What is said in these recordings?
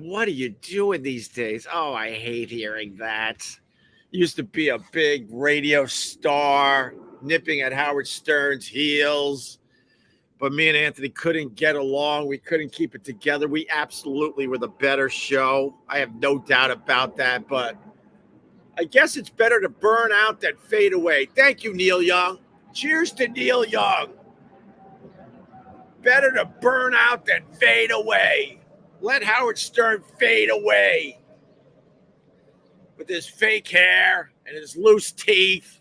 What are you doing these days? Oh, I hate hearing that. Used to be a big radio star, nipping at Howard Stern's heels. But me and Anthony couldn't get along. We couldn't keep it together. We absolutely were the better show. I have no doubt about that. But I guess it's better to burn out than fade away. Thank you, Neil Young. Cheers to Neil Young. Better to burn out than fade away. Let Howard Stern fade away with his fake hair and his loose teeth.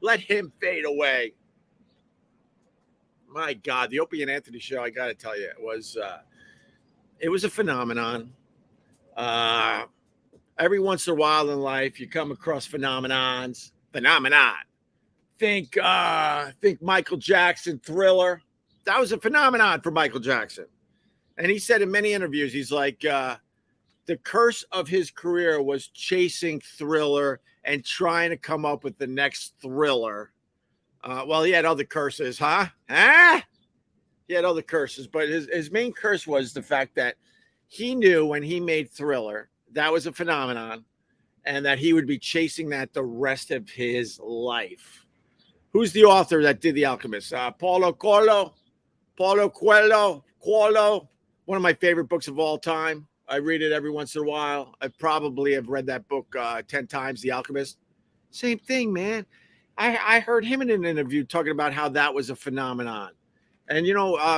Let him fade away. My God, the Opie and Anthony Show, I got to tell you, it was a phenomenon. Every once in a while in life, you come across phenomenon. Think Michael Jackson, Thriller. That was a phenomenon for Michael Jackson. And he said in many interviews, he's like, the curse of his career was chasing Thriller and trying to come up with the next Thriller. Well, he had other curses, huh? He had other curses, but his main curse was the fact that he knew when he made Thriller, that was a phenomenon, and that he would be chasing that the rest of his life. Who's the author that did The Alchemist? Paulo Coelho, one of my favorite books of all time. I read it every once in a while. I probably have read that book 10 times, The Alchemist. Same thing, man. I heard him in an interview talking about how that was a phenomenon. And,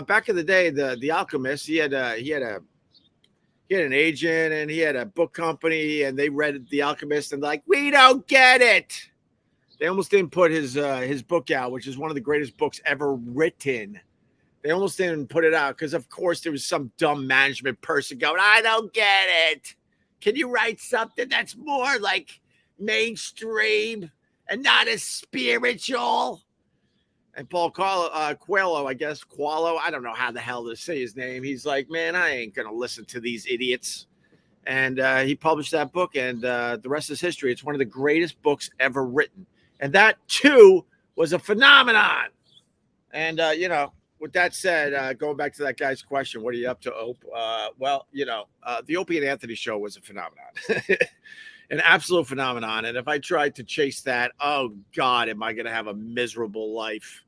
back in the day, the Alchemist, he had an agent and he had a book company, and they read The Alchemist and like, we don't get it. They almost didn't put his book out, which is one of the greatest books ever written. They almost didn't put it out because, of course, there was some dumb management person going, I don't get it. Can you write something that's more like mainstream and not as spiritual? And Paul Coelho, I guess, I don't know how the hell to say his name. He's like, man, I ain't going to listen to these idiots. And he published that book, and the rest is history. It's one of the greatest books ever written. And that, too, was a phenomenon. And, with that said, going back to that guy's question, what are you up to, Ope? The Opie and Anthony Show was a phenomenon. An absolute phenomenon. And if I tried to chase that, oh, God, am I going to have a miserable life.